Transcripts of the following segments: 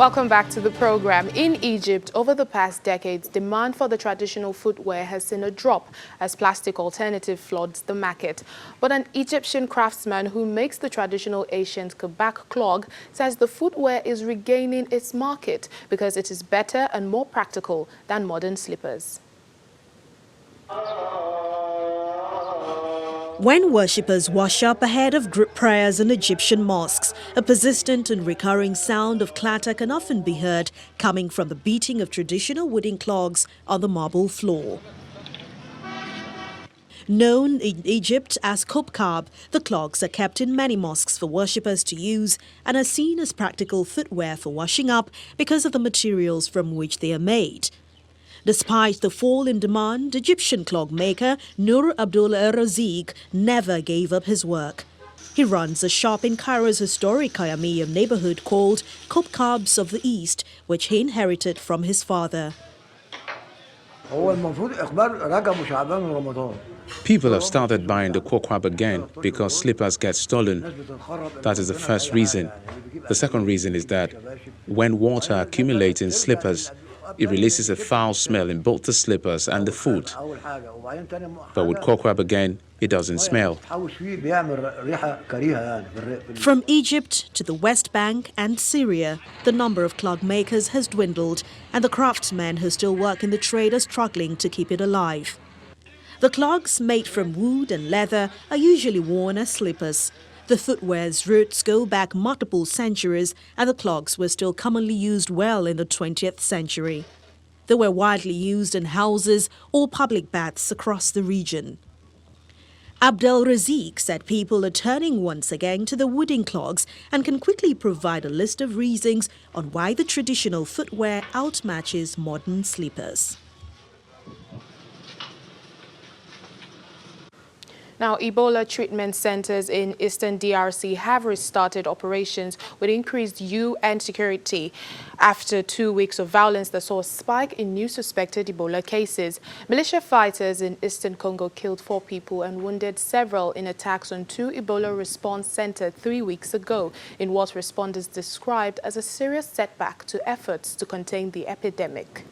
Welcome back to the program. In Egypt, over the past decades, demand for the traditional footwear has seen a drop as plastic alternative floods the market. But an Egyptian craftsman who makes the traditional ancient kabak clog says the footwear is regaining its market because it is better and more practical than modern slippers. When worshippers wash up ahead of group prayers in Egyptian mosques, a persistent and recurring sound of clatter can often be heard coming from the beating of traditional wooden clogs on the marble floor. Known in Egypt as kubkab, the clogs are kept in many mosques for worshippers to use and are seen as practical footwear for washing up because of the materials from which they are made. Despite the fall in demand, Egyptian clog maker Nur Abdul Razik never gave up his work. He runs a shop in Cairo's historic Kayamiyya neighborhood called Kubkabs of the East, which he inherited from his father. People have started buying the kokwab again because slippers get stolen. That is the first reason. The second reason is that when water accumulates in slippers, it releases a foul smell in both the slippers and the foot. But with kokwab again, it doesn't smell. From Egypt to the West Bank and Syria, the number of clog makers has dwindled, and the craftsmen who still work in the trade are struggling to keep it alive. The clogs, made from wood and leather, are usually worn as slippers. The footwear's roots go back multiple centuries, and the clogs were still commonly used well in the 20th century. They were widely used in houses or public baths across the region. Abdel Razik said people are turning once again to the wooden clogs and can quickly provide a list of reasons on why the traditional footwear outmatches modern slippers. Now, Ebola treatment centers in eastern DRC have restarted operations with increased UN security after 2 weeks of violence that saw a spike in new suspected Ebola cases. Militia fighters in eastern Congo killed 4 people and wounded several in attacks on 2 Ebola response centers 3 weeks ago in what responders described as a serious setback to efforts to contain the epidemic.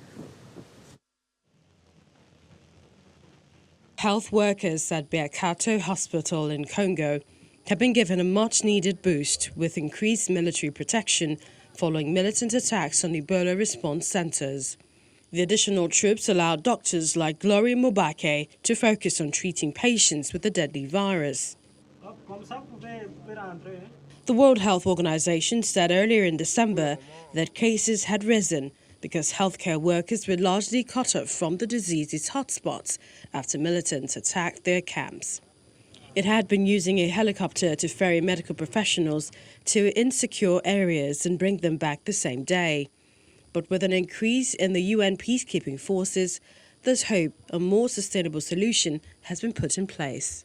Health workers at Biakato Hospital in Congo have been given a much-needed boost with increased military protection following militant attacks on Ebola response centers. The additional troops allowed doctors like Gloria Mobake to focus on treating patients with the deadly virus. The World Health Organization said earlier in December that cases had risen because healthcare workers were largely cut off from the disease's hotspots after militants attacked their camps. It had been using a helicopter to ferry medical professionals to insecure areas and bring them back the same day. But with an increase in the UN peacekeeping forces, there's hope a more sustainable solution has been put in place.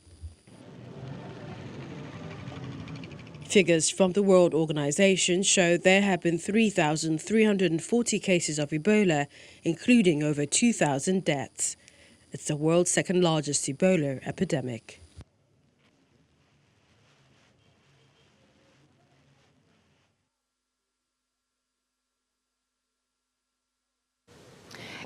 Figures from the World Organization show there have been 3,340 cases of Ebola, including over 2,000 deaths. It's the world's second largest Ebola epidemic.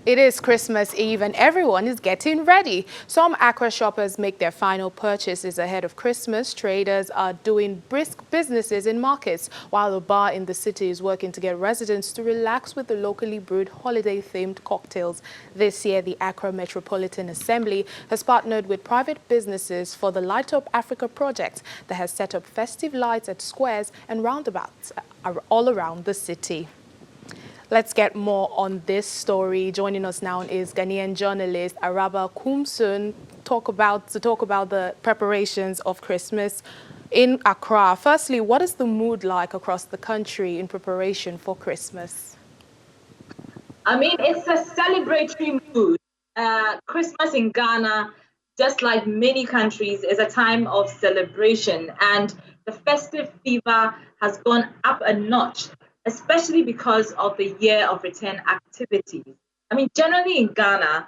It is Christmas Eve and everyone is getting ready. Some Accra shoppers make their final purchases ahead of Christmas. Traders are doing brisk businesses in markets, while a bar in the city is working to get residents to relax with the locally brewed holiday-themed cocktails. This year, the Accra Metropolitan Assembly has partnered with private businesses for the Light Up Africa project that has set up festive lights at squares and roundabouts all around the city. Let's get more on this story. Joining us now is Ghanaian journalist Araba Kumsun to talk about the preparations of Christmas in Accra. Firstly, what is the mood like across the country in preparation for Christmas? I mean, it's a celebratory mood. Christmas in Ghana, just like many countries, is a time of celebration, and the festive fever has gone up a notch, especially because of the year of return activities. I mean, generally in Ghana,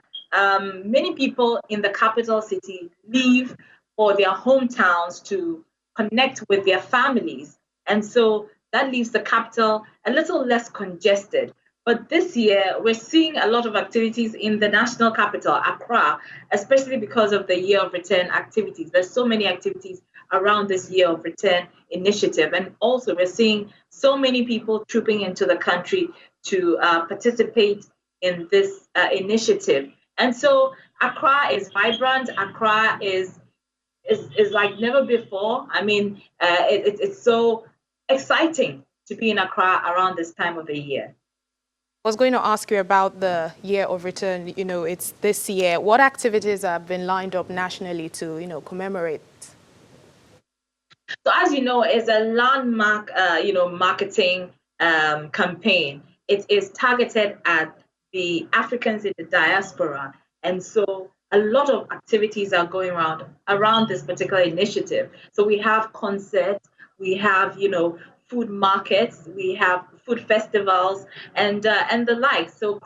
many people in the capital city leave for their hometowns to connect with their families. And so that leaves the capital a little less congested. But this year, we're seeing a lot of activities in the national capital, Accra, especially because of the Year of Return activities. There's so many activities around this Year of Return initiative. And also, we're seeing so many people trooping into the country to participate in this initiative. And so Accra is vibrant. Accra is like never before. I mean, it's so exciting to be in Accra around this time of the year. I was going to ask you about the Year of Return. It's this year. What activities have been lined up nationally to, commemorate? So as you know, it's a landmark, marketing campaign. It is targeted at the Africans in the diaspora. And so a lot of activities are going around this particular initiative. So we have concerts, we have, food markets, we have food festivals, and the like. So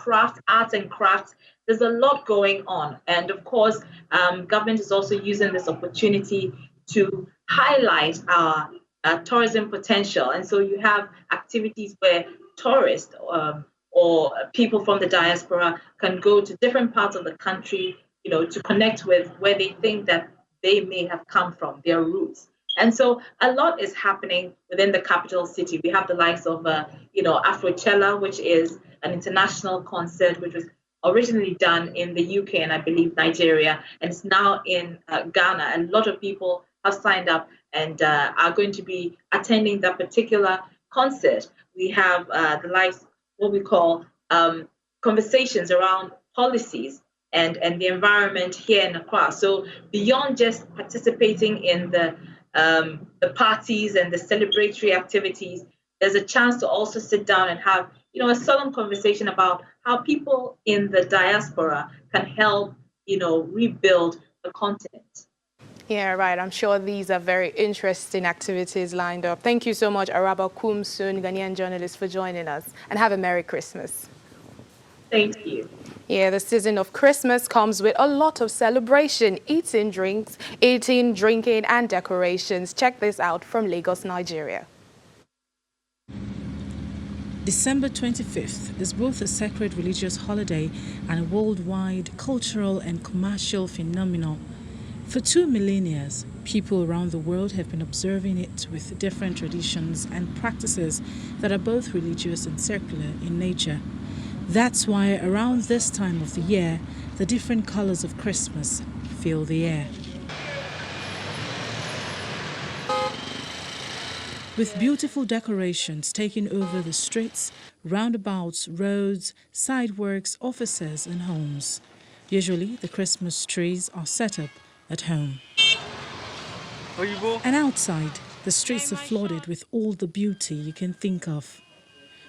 arts and crafts. There's a lot going on, and of course, government is also using this opportunity to highlight our tourism potential. And so you have activities where tourists or people from the diaspora can go to different parts of the country, to connect with where they think that they may have come from, their roots. And so a lot is happening within the capital city. We have the likes of, Afrochella, which is an international concert, which was originally done in the UK and I believe Nigeria, and it's now in Ghana. And a lot of people have signed up and are going to be attending that particular concert. We have the likes, what we call conversations around policies and the environment here in Accra. So beyond just participating in the parties and the celebratory activities, there's a chance to also sit down and have, a solemn conversation about how people in the diaspora can help, rebuild the continent. Yeah, right. I'm sure these are very interesting activities lined up. Thank you so much, Araba Kumsun, Ghanaian journalist, for joining us. And have a Merry Christmas. Thank you. Yeah, the season of Christmas comes with a lot of celebration, eating, drinking, and decorations. Check this out from Lagos, Nigeria. December 25th is both a sacred religious holiday and a worldwide cultural and commercial phenomenon. For 2 millennia, people around the world have been observing it with different traditions and practices that are both religious and secular in nature. That's why around this time of the year, the different colors of Christmas fill the air. With beautiful decorations taking over the streets, roundabouts, roads, sidewalks, offices and homes. Usually the Christmas trees are set up at home. And outside, the streets are flooded with all the beauty you can think of.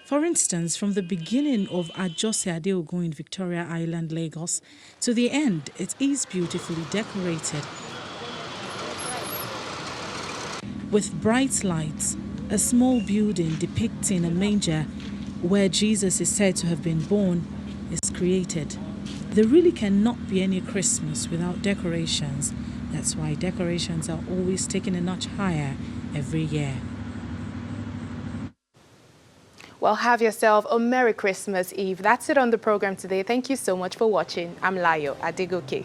For instance, from the beginning of Ajose Adeogun in Victoria Island, Lagos, to the end, it is beautifully decorated. With bright lights, a small building depicting a manger where Jesus is said to have been born is created. There really cannot be any Christmas without decorations. That's why decorations are always taken a notch higher every year. Well, have yourself a Merry Christmas Eve. That's it on the program today. Thank you so much for watching. I'm Layo Adegoke.